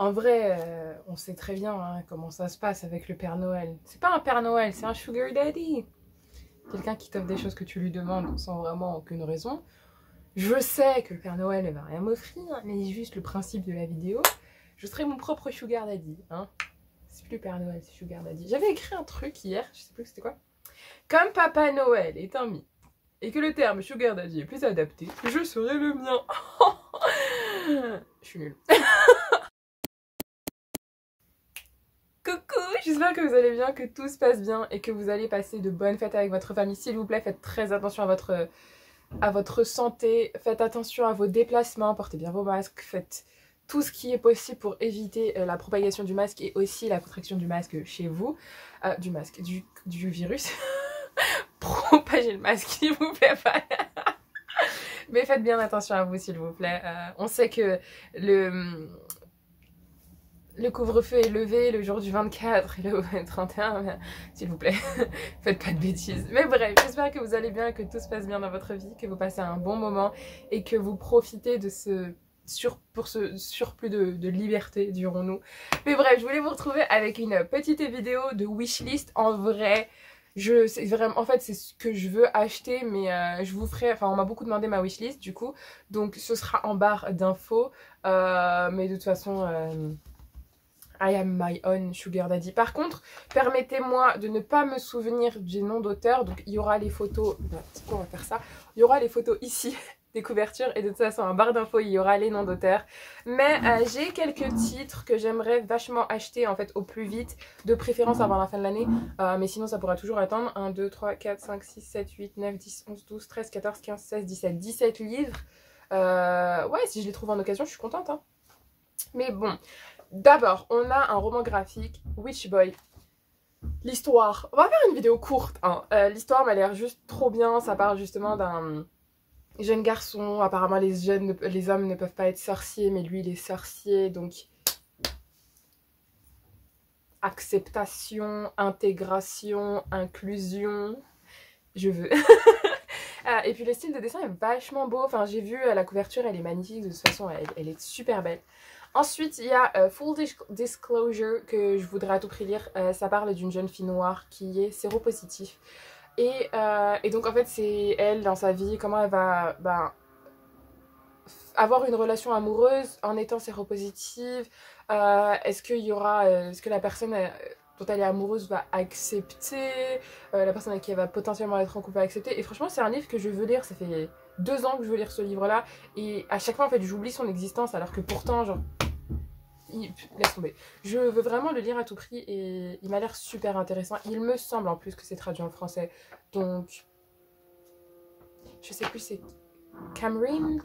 En vrai, on sait très bien hein, comment ça se passe avec le Père Noël. C'est pas un Père Noël, c'est un Sugar Daddy. Quelqu'un qui t'offre des choses que tu lui demandes sans vraiment aucune raison. Je sais que le Père Noël ne va rien m'offrir, mais juste le principe de la vidéo. Je serai mon propre Sugar Daddy. Hein. C'est plus le Père Noël, c'est Sugar Daddy. J'avais écrit un truc hier, je sais plus c'était quoi. Comme Papa Noël est un mythe et que le terme Sugar Daddy est plus adapté, je serai le mien. Je suis nulle. Coucou, j'espère que vous allez bien, que tout se passe bien et que vous allez passer de bonnes fêtes avec votre famille. S'il vous plaît, faites très attention à votre santé, faites attention à vos déplacements, portez bien vos masques, faites tout ce qui est possible pour éviter la propagation du masque et aussi la contraction du masque chez vous. Du virus. Propagez le masque, s'il vous plaît. Mais faites bien attention à vous, s'il vous plaît. On sait que le couvre-feu est levé le jour du 24 et le 31, s'il vous plaît, faites pas de bêtises. Mais bref, j'espère que vous allez bien, que tout se passe bien dans votre vie, que vous passez un bon moment et que vous profitez de ce surplus de liberté, dirons-nous. Mais bref, je voulais vous retrouver avec une petite vidéo de wishlist. En vrai, c'est vraiment, en fait, c'est ce que je veux acheter, mais je vous ferai, enfin, on m'a beaucoup demandé ma wishlist, du coup, donc ce sera en barre d'infos, mais de toute façon... I am my own sugar daddy. Par contre, permettez-moi de ne pas me souvenir du nom d'auteur. Donc, il y aura les photos... C'est quoi, on va faire ça. Il y aura les photos ici des couvertures. Et de toute façon, en barre d'infos, il y aura les noms d'auteurs. Mais j'ai quelques titres que j'aimerais vachement acheter, en fait, au plus vite. De préférence avant la fin de l'année. Mais sinon, ça pourra toujours attendre. 1, 2, 3, 4, 5, 6, 7, 8, 9, 10, 11, 12, 13, 14, 15, 16, 17. 17 livres. Ouais, si je les trouve en occasion, je suis contente. Hein. Mais bon... D'abord, on a un roman graphique, Witch Boy. L'histoire, on va faire une vidéo courte. Hein. L'histoire m'a l'air juste trop bien. Ça parle justement d'un jeune garçon. Apparemment, les hommes ne peuvent pas être sorciers, mais lui, il est sorcier. Donc, acceptation, intégration, inclusion. Je veux. Et puis, le style de dessin est vachement beau. Enfin, j'ai vu la couverture, elle est magnifique. De toute façon, elle est super belle. Ensuite, il y a Full Disclosure que je voudrais à tout prix lire. Ça parle d'une jeune fille noire qui est séropositive. Et donc, en fait, c'est elle, dans sa vie, comment elle va avoir une relation amoureuse en étant séropositive. Est-ce que la personne dont elle est amoureuse va accepter, la personne avec qui elle va potentiellement être en couple va accepter. Et franchement, c'est un livre que je veux lire. Ça fait 2 ans que je veux lire ce livre-là. Et à chaque fois, en fait, j'oublie son existence alors que pourtant, genre... Laisse tomber. Je veux vraiment le lire à tout prix et il m'a l'air super intéressant. Il me semble en plus que c'est traduit en français. Donc, je sais plus, c'est Cameron.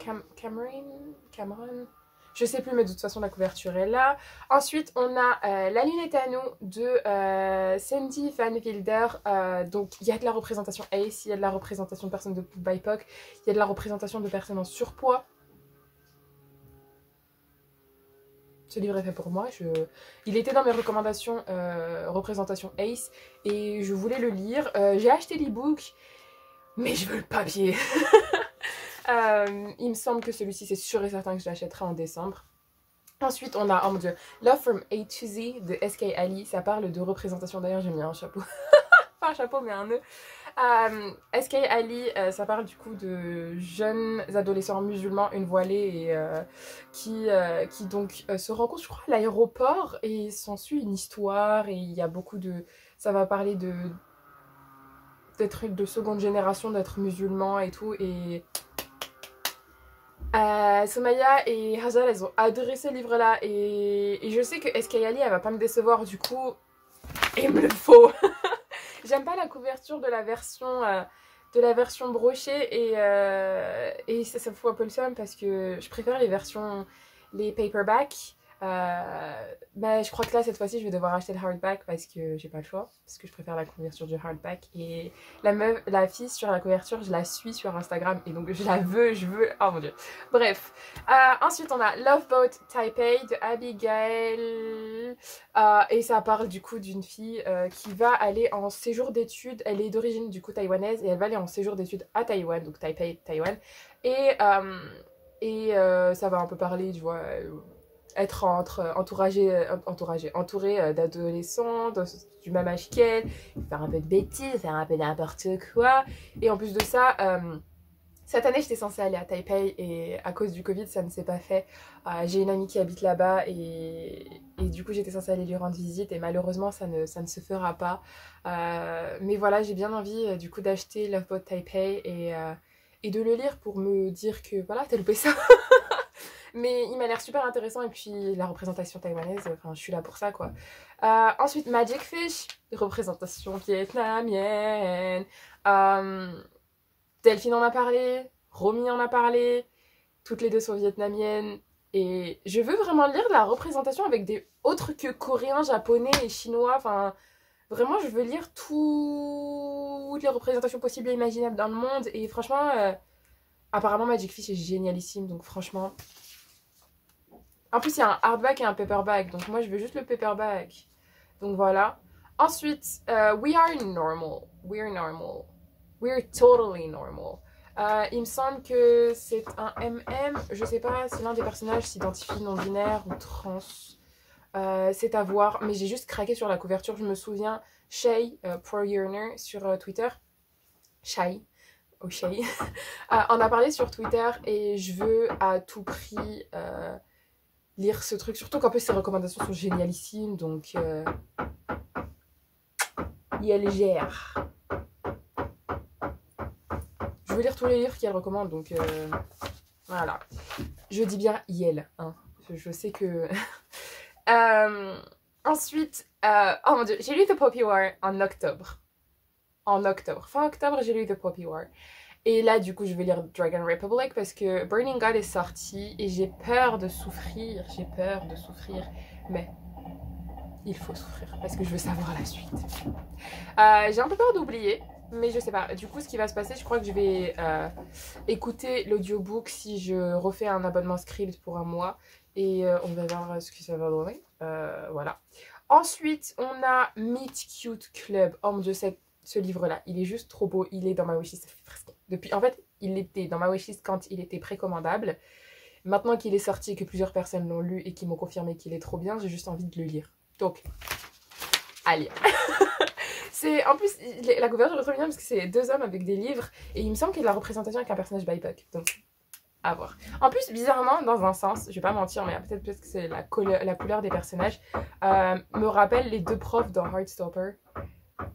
Je sais plus, mais de toute façon, la couverture est là. Ensuite, on a La lunette à nous de Sandy Van Wilder. Donc, il y a de la représentation Ace, il y a de la représentation de personnes de BIPOC, il y a de la représentation de personnes en surpoids. Ce livre est fait pour moi. Il était dans mes recommandations représentation Ace et je voulais le lire. J'ai acheté l'e-book, mais je veux le papier. Il me semble que celui-ci, c'est sûr et certain que je l'achèterai en décembre. Ensuite, on a, oh mon dieu, Love from A to Z de S.K. Ali. Ça parle de représentation. D'ailleurs, j'ai mis un chapeau. Pas un chapeau, mais un nœud. S.K. Ali, ça parle du coup de jeunes adolescents musulmans, une voilée, et qui donc se rencontrent, je crois, à l'aéroport, et s'ensuit une histoire, et il y a beaucoup de... Ça va parler d'être de seconde génération, d'être musulman et tout, et... Somaya et Hazal, elles ont adoré ce livre-là, et je sais que S.K. Ali, elle va pas me décevoir, du coup, il me le faut. J'aime pas la couverture de la version brochée et ça me fout un peu le seum parce que je préfère les paperbacks. Je crois que là, cette fois-ci, je vais devoir acheter le hardback parce que j'ai pas le choix. Parce que je préfère la couverture du hardback. Et la fille sur la couverture, je la suis sur Instagram. Et donc, je veux. Oh mon dieu. Bref. Ensuite, on a Love Boat Taipei de Abigail. Et ça parle du coup d'une fille qui va aller en séjour d'études. Elle est d'origine du coup taïwanaise. Et elle va aller en séjour d'études à Taïwan. Donc, Taipei, Taïwan. Et ça va un peu parler, tu vois... être entourée d'adolescents du même âge qu'elle, faire un peu de bêtises, faire un peu n'importe quoi. Et en plus de ça, cette année, j'étais censée aller à Taipei et à cause du Covid, ça ne s'est pas fait. J'ai une amie qui habite là-bas et du coup, j'étais censée aller lui rendre visite et malheureusement, ça ne se fera pas. Mais voilà, j'ai bien envie du coup d'acheter Love Boat Taipei et de le lire pour me dire que voilà, t'as loupé ça. Mais il m'a l'air super intéressant et puis la représentation taïwanaise, enfin, je suis là pour ça quoi. Ensuite, Magic Fish, représentation vietnamienne. Delphine en a parlé, Romy en a parlé, toutes les deux sont vietnamiennes. Et je veux vraiment lire de la représentation avec des autres que coréens, japonais et chinois. Enfin, vraiment, je veux lire toutes les représentations possibles et imaginables dans le monde. Et franchement, apparemment, Magic Fish est génialissime. Donc franchement... En plus, il y a un hardback et un paperback. Donc moi, je veux juste le paperback. Donc voilà. Ensuite, We Are Normal. We're Normal. We're Totally Normal. Il me semble que c'est un MM. Je sais pas si l'un des personnages s'identifie non-binaire ou trans. C'est à voir. Mais j'ai juste craqué sur la couverture. Je me souviens, Shay, Pro Yearner, sur Twitter. Shay. Oh, Shay. On a parlé sur Twitter et je veux à tout prix lire ce truc. Surtout qu'en plus, ses recommandations sont génialissimes. Donc, il gère. Je veux lire tous les livres qu'elle recommande, donc voilà. Je dis bien Yel, hein. Je sais que... ensuite, oh mon dieu, j'ai lu The Poppy War en octobre. Fin octobre, j'ai lu The Poppy War. Et là, du coup, je vais lire Dragon Republic parce que Burning God est sorti et j'ai peur de souffrir. Mais il faut souffrir parce que je veux savoir la suite. J'ai un peu peur d'oublier. Mais je sais pas, du coup ce qui va se passer, je crois que je vais écouter l'audiobook si je refais un abonnement Scribd pour un mois. Et on va voir ce que ça va donner. Voilà. Ensuite, on a Meet Cute Club. Oh mon dieu, ce livre-là, il est juste trop beau. Il est dans ma wishlist. En fait, il était dans ma wishlist quand il était précommandable. Maintenant qu'il est sorti et que plusieurs personnes l'ont lu et qui m'ont confirmé qu'il est trop bien, j'ai juste envie de le lire. Donc, allez. En plus, la couverture est trop bien parce que c'est deux hommes avec des livres et il me semble qu'il y a de la représentation avec un personnage BIPOC. Donc, à voir. En plus, bizarrement, dans un sens, je vais pas mentir, mais peut-être que c'est la couleur des personnages, me rappelle les deux profs dans Heartstopper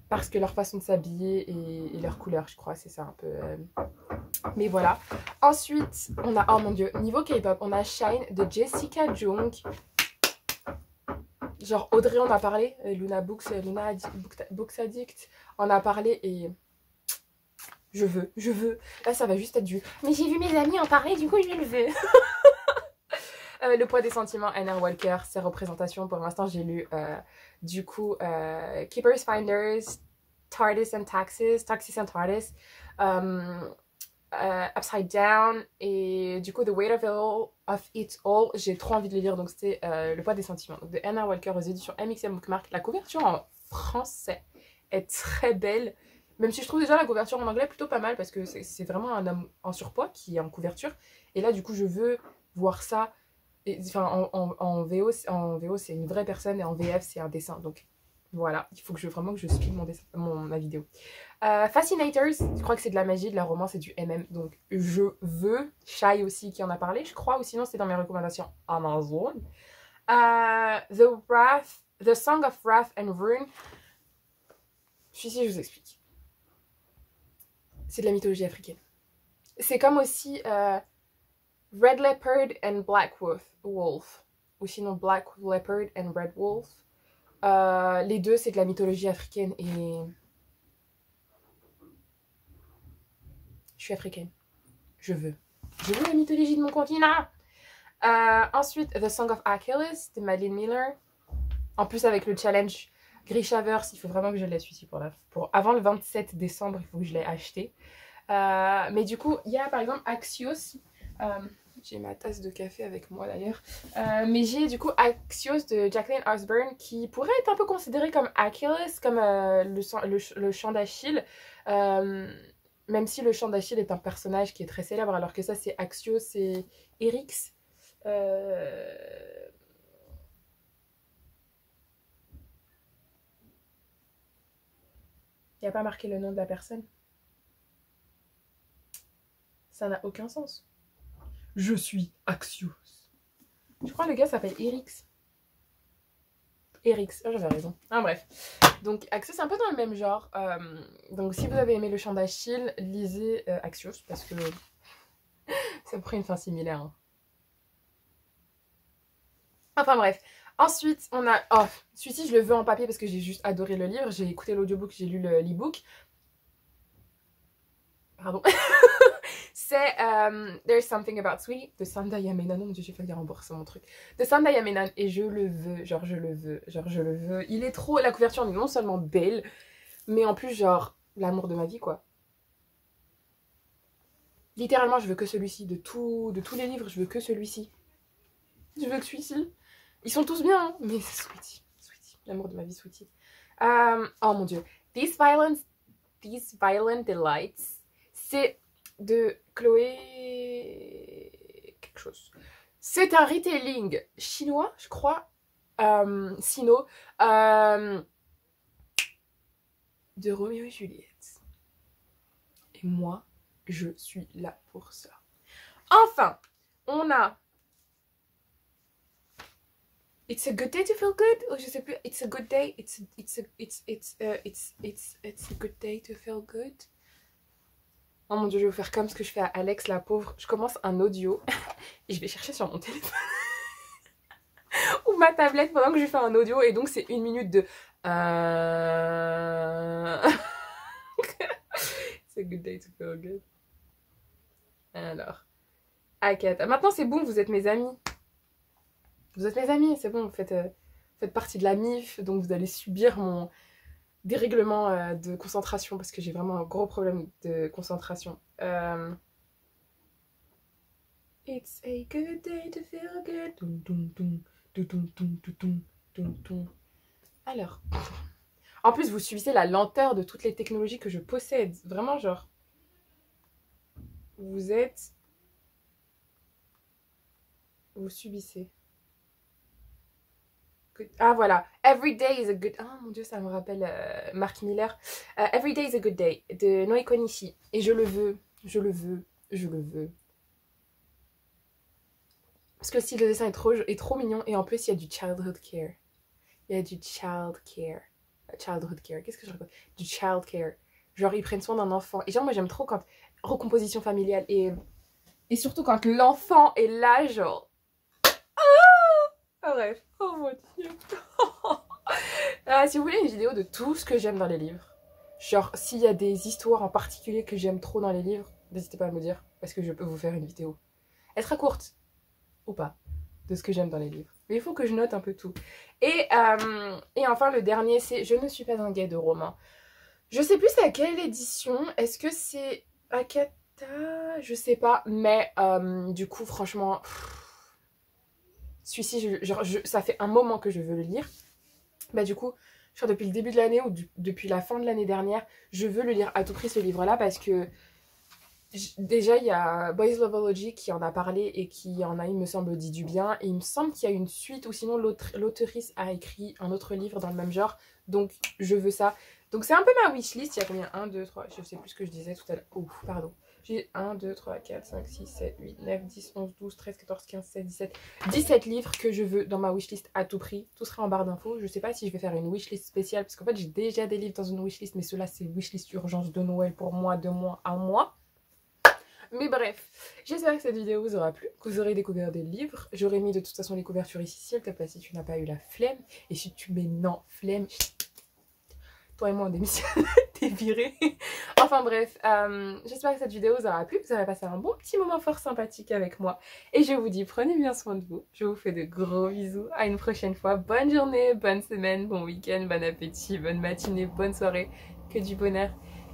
parce que leur façon de s'habiller et leur couleur, je crois, c'est ça un peu. Mais voilà. Ensuite, on a, oh mon dieu, niveau K-pop, on a Shine de Jessica Jung. Genre Audrey en a parlé, Luna Books Addict en a parlé et je veux. Là ça va juste être du mais j'ai vu mes amis en parler, du coup je le veux. Le poids des sentiments, Anna Walker, ses représentations, pour l'instant j'ai lu du coup Keepers Finders, Taxis and TARDIS, Upside Down et du coup The Weight of It All, j'ai trop envie de le lire, donc c'était Le poids des sentiments, donc de Anna Walker aux éditions MXM Bookmark. La couverture en français est très belle, même si je trouve déjà la couverture en anglais plutôt pas mal parce que c'est vraiment un homme en surpoids qui est en couverture et là du coup je veux voir ça, enfin en VO c'est une vraie personne et en VF c'est un dessin, donc voilà, il faut vraiment que je suive ma vidéo. Fascinators, je crois que c'est de la magie, de la romance et du MM. Donc je veux. Shy aussi qui en a parlé, je crois, ou sinon c'est dans mes recommandations Amazon. The Song of Wrath and Ruin. Celui-ci, je vous explique. C'est de la mythologie africaine. C'est comme aussi Red Leopard and Black Wolf. Ou sinon Black Leopard and Red Wolf. Les deux, c'est de la mythologie africaine et... Je suis africaine. Je veux la mythologie de mon continent. Ensuite, The Song of Achilles de Madeline Miller. En plus, avec le challenge Grishaverse, il faut vraiment que je l'ai celui-ci avant le 27 décembre, il faut que je l'ai acheté. Mais du coup, il y a par exemple Axios. J'ai ma tasse de café avec moi d'ailleurs. Mais j'ai du coup Axios de Jacqueline Osborne qui pourrait être un peu considéré comme Achilles, comme le chant d'Achille. Même si le chant d'Achille est un personnage qui est très célèbre, alors que ça c'est Axios, c'est Eryx. Il n'y a pas marqué le nom de la personne. Ça n'a aucun sens. Je suis Axios. Je crois que le gars s'appelle Erix. Erix, oh, j'avais raison. Ah bref. Donc Axios, c'est un peu dans le même genre. Donc si vous avez aimé le chant d'Achille, lisez Axios parce que ça prend une fin similaire. Hein. Enfin bref. Ensuite, on a... Oh, celui-ci, je le veux en papier parce que j'ai juste adoré le livre. J'ai écouté l'audiobook, j'ai lu l'e-book. Pardon. C'est There's Something About Sweet de Sanda Yamenan. Non, mon Dieu, j'ai failli rembourser mon truc. De Sanda Yamenan. Et je le veux. Genre, je le veux. Genre, je le veux. Il est trop... La couverture est non seulement belle, mais en plus, genre, l'amour de ma vie, quoi. Littéralement, je veux que celui-ci. De tous les livres, je veux que celui-ci. Je veux que celui-ci. Ils sont tous bien, hein, mais c'est Sweetie. Sweetie. L'amour de ma vie, Sweetie. Oh mon Dieu. These Violent Delights. C'est de Chloé... quelque chose. C'est un retelling chinois, je crois. Sino. De Roméo et Juliette. Et moi, je suis là pour ça. Enfin, on a... It's a good day to feel good, ou je sais plus. It's a good day. It's a good day to feel good. Oh mon Dieu, je vais vous faire comme ce que je fais à Alex, la pauvre. Je commence un audio et je vais chercher sur mon téléphone ou ma tablette pendant que je fais un audio, et donc c'est 1 minute de. It's a good day to feel good. Alors, Akata. Maintenant c'est bon, vous êtes mes amis. Vous êtes mes amis, c'est bon, vous faites partie de la MIF, donc vous allez subir mon dérèglement de concentration, parce que j'ai vraiment un gros problème de concentration. It's a good day to feel good. Alors, en plus vous subissez la lenteur de toutes les technologies que je possède. Vraiment genre, vous subissez. Ah voilà, Every day is a good... Oh mon Dieu, ça me rappelle Mark Miller. Every day is a good day de Noiko Nishi. Et je le veux, je le veux, je le veux. Parce que le style de dessin est trop mignon. Et en plus, il y a du childhood care. Il y a du childhood care. Qu'est-ce que je raconte? Du child care. Genre, ils prennent soin d'un enfant. Et genre, moi, j'aime trop quand... Recomposition familiale. Et surtout quand l'enfant est là, genre... Ah, bref. Oh mon Dieu. Si vous voulez une vidéo de tout ce que j'aime dans les livres, genre s'il y a des histoires en particulier que j'aime trop dans les livres, n'hésitez pas à me dire, parce que je peux vous faire une vidéo. Elle sera courte, ou pas, de ce que j'aime dans les livres. Mais il faut que je note un peu tout. Et enfin le dernier, c'est Je ne suis pas un gay de roman. Je sais plus c'est à quelle édition, est-ce que c'est Akata? Je sais pas, mais du coup franchement... Celui-ci, ça fait un moment que je veux le lire. Bah du coup, je crois depuis le début de l'année ou depuis la fin de l'année dernière, je veux le lire à tout prix, ce livre-là, parce que déjà, il y a Boys Loveology qui en a parlé et qui en a, il me semble, dit du bien. Et il me semble qu'il y a une suite, ou sinon l'auteurice a écrit un autre livre dans le même genre. Donc, je veux ça. Donc, c'est un peu ma wishlist. Il y a combien? 1, 2, 3, je sais plus ce que je disais tout à l'heure. Oh, pardon. J'ai 1, 2, 3, 4, 5, 6, 7, 8, 9, 10, 11, 12, 13, 14, 15, 16, 17. 17 livres que je veux dans ma wishlist à tout prix. Tout sera en barre d'infos. Je sais pas si je vais faire une wishlist spéciale, parce qu'en fait, j'ai déjà des livres dans une wishlist, mais ceux-là, c'est wishlist urgence de Noël pour moi, de mois à mois. Mais bref, j'espère que cette vidéo vous aura plu, que vous aurez découvert des livres. J'aurais mis de toute façon les couvertures ici, s'il te plaît, si tu n'as pas eu la flemme. Et si tu mets non, flemme, toi et moi on démissionne, t'es viré. Enfin bref, j'espère que cette vidéo vous aura plu, que vous aurez passé un bon petit moment fort sympathique avec moi. Et je vous dis, prenez bien soin de vous. Je vous fais de gros bisous, à une prochaine fois. Bonne journée, bonne semaine, bon week-end, bon appétit, bonne matinée, bonne soirée, que du bonheur.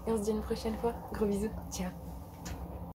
Et on se dit à une prochaine fois. Gros bisous, ciao.